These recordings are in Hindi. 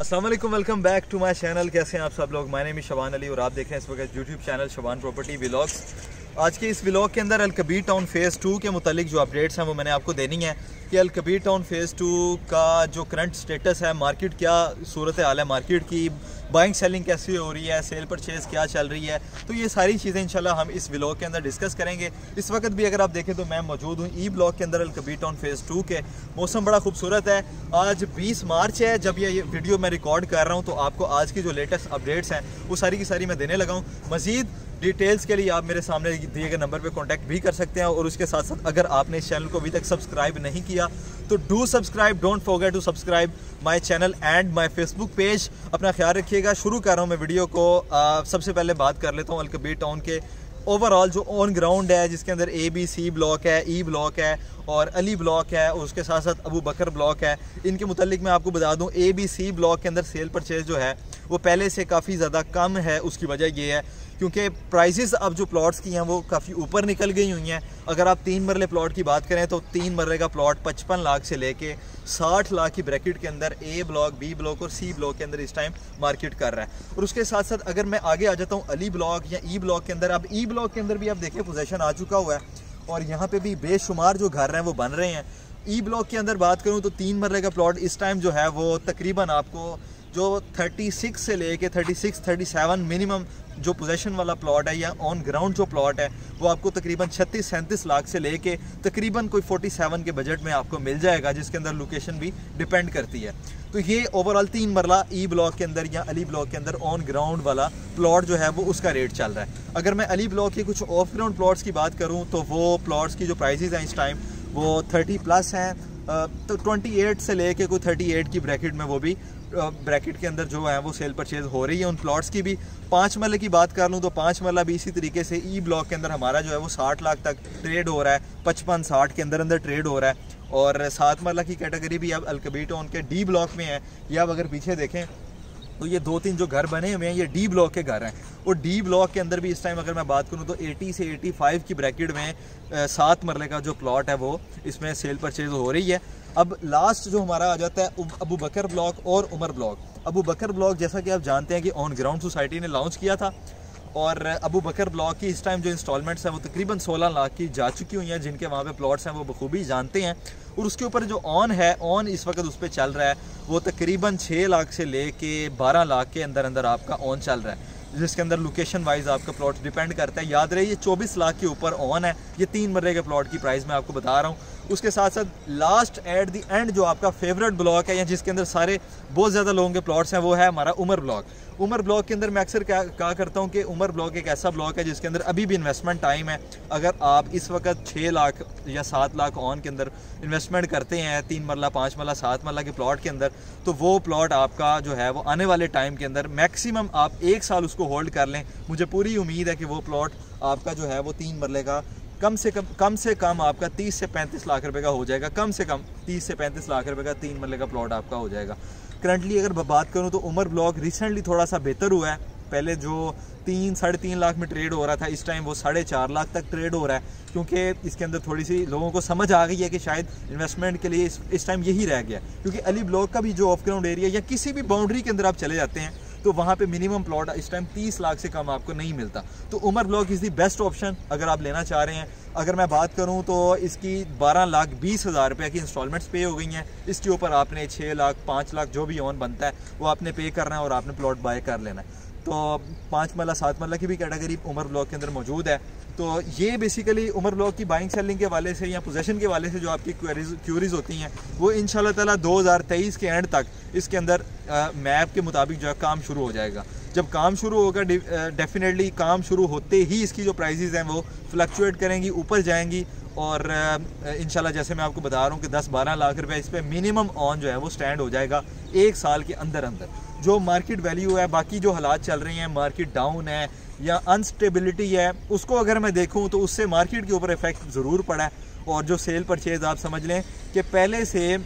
अस्सलाम वालेकुम, welcome back to my channel. कैसे हैं आप सब लोग? My name is Shaban Ali और आप देख रहे हैं इस वक्त YouTube channel Shaban property vlogs. आज के इस व्लॉग के अंदर अलकबीर टाउन फ़ेज़ 2 के मुतालिक जो अपडेट्स हैं वो मैंने आपको देनी है कि अलकबीर टाउन फ़ेज़ 2 का जो करंट स्टेटस है, मार्केट क्या सूरत हाल है, मार्केट की बाइंग सेलिंग कैसी हो रही है, सेल परचेज़ क्या चल रही है। तो ये सारी चीज़ें इंशाल्लाह हम इस व्लॉग के अंदर डिस्कस करेंगे। इस वक्त भी अगर आप देखें तो मैं मौजूद हूँ ई ब्लॉक के अंदर अलकबीर टाउन फ़ेज़ 2 के। मौसम बड़ा खूबसूरत है। आज 20 मार्च है जब ये वीडियो मैं रिकॉर्ड कर रहा हूँ, तो आपको आज की जो लेटेस्ट अपडेट्स हैं वो सारी की सारी मैं देने लगा हूँ। मज़ीद डिटेल्स के लिए आप मेरे सामने दिए गए नंबर पे कांटेक्ट भी कर सकते हैं। और उसके साथ साथ अगर आपने इस चैनल को अभी तक सब्सक्राइब नहीं किया तो do subscribe, don't forget to subscribe my channel and my Facebook page. अपना ख्याल रखिएगा। शुरू कर रहा हूँ मैं वीडियो को। सबसे पहले बात कर लेता हूँ अलकबीर टाउन के ओवरऑल जो ऑन ग्राउंड है, जिसके अंदर ABC ब्लॉक है, ई ब्लॉक है और अली ब्लॉक है और उसके साथ साथ अबू बकर ब्लॉक है। इनके मुतालिक मैं आपको बता दूं, ABC ब्लॉक के अंदर सेल परचेज जो है वो पहले से काफ़ी ज़्यादा कम है। उसकी वजह ये है क्योंकि प्राइसेस अब जो प्लॉट्स की हैं वो काफ़ी ऊपर निकल गई हुई हैं। अगर आप 3 मरले प्लॉट की बात करें तो 3 मरले का प्लॉट 55 लाख से लेके 60 लाख की ब्रैकेट के अंदर A ब्लॉक, B ब्लॉक और C ब्लॉक के अंदर इस टाइम मार्केट कर रहा है। और उसके साथ साथ अगर मैं आगे आ जाता हूँ अली ब्लॉक या ई ब्लॉक के अंदर, अब ई ब्लॉक के अंदर भी आप देखिए पोजेशन आ चुका हुआ है और यहाँ पे भी बेशुमार जो घर हैं वो बन रहे हैं। ई ब्लॉक के अंदर बात करूँ तो 3 मरले का प्लॉट इस टाइम जो है वो तकरीबन आपको जो 36 से लेके 37 मिनिमम जो पोजेशन वाला प्लॉट है या ऑन ग्राउंड जो प्लॉट है वो आपको तकरीबन 36-37 लाख से लेके तकरीबन कोई 47 के बजट में आपको मिल जाएगा, जिसके अंदर लोकेशन भी डिपेंड करती है। तो ये ओवरऑल 3 मरला ई ब्लॉक के अंदर या अली ब्लॉक के अंदर ऑन ग्राउंड वाला प्लॉट जो है वो उसका रेट चल रहा है। अगर मैं अली ब्लॉक के कुछ ऑफ ग्राउंड प्लॉट्स की बात करूँ तो वो प्लॉट्स की जो प्राइसेस हैं इस टाइम वो 30+ हैं। तो 28 से लेके कोई 38 की ब्रैकेट में वो भी ब्रैकेट के अंदर जो है वो सेल परचेज हो रही है उन प्लॉट्स की भी। 5 मरले की बात कर लूँ तो 5 मरला भी इसी तरीके से ई ब्लॉक के अंदर हमारा जो है वो 60 लाख तक ट्रेड हो रहा है, 55-60 के अंदर ट्रेड हो रहा है। और 7 मरला की कैटेगरी भी अब अलकबीर टाउन के डी ब्लॉक में है। या अब अगर पीछे देखें तो ये 2-3 जो घर बने हुए हैं ये डी ब्लॉक के घर हैं। और डी ब्लॉक के अंदर भी इस टाइम अगर मैं बात करूं तो 80 से 85 की ब्रैकेट में 7 मरले का जो प्लॉट है वो इसमें सेल परचेज हो रही है। अब लास्ट जो हमारा आ जाता है अबू बकर ब्लॉक और उमर ब्लॉक। अबू बकर ब्लॉक जैसा कि आप जानते हैं कि ऑन ग्राउंड सोसाइटी ने लॉन्च किया था और अबू बकर ब्लॉक की इस टाइम जो इंस्टॉलमेंट्स हैं वो तकरीबन 16 लाख की जा चुकी हुई हैं। जिनके वहाँ पे प्लॉट्स हैं वो बखूबी जानते हैं। और उसके ऊपर जो ऑन है, ऑन इस वक्त उस पर चल रहा है वो तकरीबन 6 लाख से लेके 12 लाख के अंदर आपका ऑन चल रहा है, जिसके अंदर लोकेशन वाइज आपका प्लॉट डिपेंड करता है। याद रहे ये 24 लाख के ऊपर ऑन है। ये 3 मरले के प्लॉट की प्राइस मैं आपको बता रहा हूँ। उसके साथ साथ लास्ट एट द एंड जो आपका फेवरेट ब्लॉक है या जिसके अंदर सारे बहुत ज़्यादा लोगों के प्लॉट्स हैं वो है हमारा उमर ब्लॉक। उमर ब्लॉक के अंदर मैं अक्सर क्या करता हूँ कि उमर ब्लॉक एक ऐसा ब्लॉक है जिसके अंदर अभी भी इन्वेस्टमेंट टाइम है। अगर आप इस वक्त 6 लाख या 7 लाख ऑन के अंदर इन्वेस्टमेंट करते हैं 3 मरला, 5 मरला, 7 मरला के प्लॉट के अंदर, तो वो प्लॉट आपका जो है वो आने वाले टाइम के अंदर मैक्सिमम आप 1 साल उसको होल्ड कर लें। मुझे पूरी उम्मीद है कि वो प्लॉट आपका जो है वो 3 मरले का कम से कम आपका 30 से 35 लाख रुपए का हो जाएगा। कम से कम 30 से 35 लाख रुपए का 3 मरले का प्लॉट आपका हो जाएगा। करंटली अगर बात करूं तो उमर ब्लॉक रिसेंटली थोड़ा सा बेहतर हुआ है। पहले जो 3-3.5 लाख में ट्रेड हो रहा था इस टाइम वो 4.5 लाख तक ट्रेड हो रहा है, क्योंकि इसके अंदर थोड़ी सी लोगों को समझ आ गई है कि शायद इन्वेस्टमेंट के लिए इस टाइम यही रह गया। क्योंकि अली ब्लॉक का भी जो ऑफ ग्राउंड एरिया या किसी भी बाउंड्री के अंदर आप चले जाते हैं तो वहाँ पे मिनिमम प्लॉट इस टाइम 30 लाख से कम आपको नहीं मिलता। तो Umar block is the best option अगर आप लेना चाह रहे हैं। अगर मैं बात करूँ तो इसकी 12,20,000 रुपये की इंस्टॉलमेंट्स पे हो गई हैं। इसके ऊपर आपने 6 लाख 5 लाख जो भी ऑन बनता है वो आपने पे करना है और आपने प्लॉट बाय कर लेना है। तो 5 मरला 7 मरला की भी कैटेगरी उमर ब्लॉक के अंदर मौजूद है। तो ये बेसिकली उमर ब्लॉक की बाइंग सेलिंग के वाले से या पोजेशन के वाले से जो आपकी क्यूरीज होती हैं वो इंशाल्लाह ताला 2023 के एंड तक इसके अंदर मैप के मुताबिक जो है काम शुरू हो जाएगा। जब काम शुरू होगा डेफिनेटली काम शुरू होते ही इसकी जो प्राइसेस हैं वो फ्लक्चुएट करेंगी, ऊपर जाएंगी। और इंशाल्लाह जैसे मैं आपको बता रहा हूँ कि 10-12 लाख रुपए इस पर मिनिमम ऑन जो है वो स्टैंड हो जाएगा 1 साल के अंदर। जो मार्केट वैल्यू है, बाकी जो हालात चल रहे हैं, मार्केट डाउन है या अनस्टेबिलिटी है, उसको अगर मैं देखूँ तो उससे मार्केट के ऊपर इफेक्ट ज़रूर पड़ा है। और जो सेल परचेज आप समझ लें कि पहले से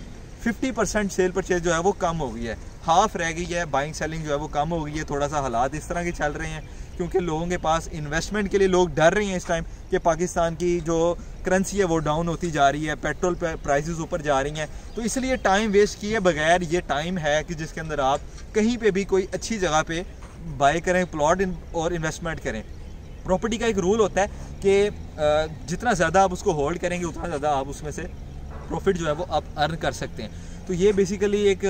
50% सेल परचेज जो है वो कम हो गई है, हाफ रह गई है। बाइंग सेलिंग जो है वो कम हो गई है। थोड़ा सा हालात इस तरह के चल रहे हैं क्योंकि लोगों के पास इन्वेस्टमेंट के लिए लोग डर रहे हैं इस टाइम कि पाकिस्तान की जो करेंसी है वो डाउन होती जा रही है, पेट्रोल प्राइसेस ऊपर जा रही हैं। तो इसलिए टाइम वेस्ट किए बगैर ये टाइम है कि जिसके अंदर आप कहीं पे भी कोई अच्छी जगह पे बाय करें प्लॉट और इन्वेस्टमेंट करें। प्रॉपर्टी का एक रूल होता है कि जितना ज़्यादा आप उसको होल्ड करेंगे उतना ज़्यादा आप उसमें से प्रॉफिट जो है वो आप अर्न कर सकते हैं। तो ये बेसिकली एक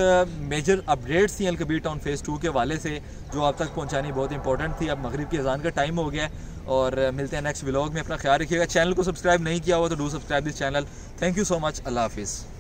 मेजर अपडेट्स थी अलकबीर टाउन फेज़ 2 के वाले से, जो आप तक पहुंचानी बहुत इंपॉर्टेंट थी। अब मगरिब की अजान का टाइम हो गया है और मिलते हैं नेक्स्ट व्लॉग में। अपना ख्याल रखिएगा। चैनल को सब्सक्राइब नहीं किया हुआ तो do subscribe this channel. Thank you so much. अल्लाह हाफिज़।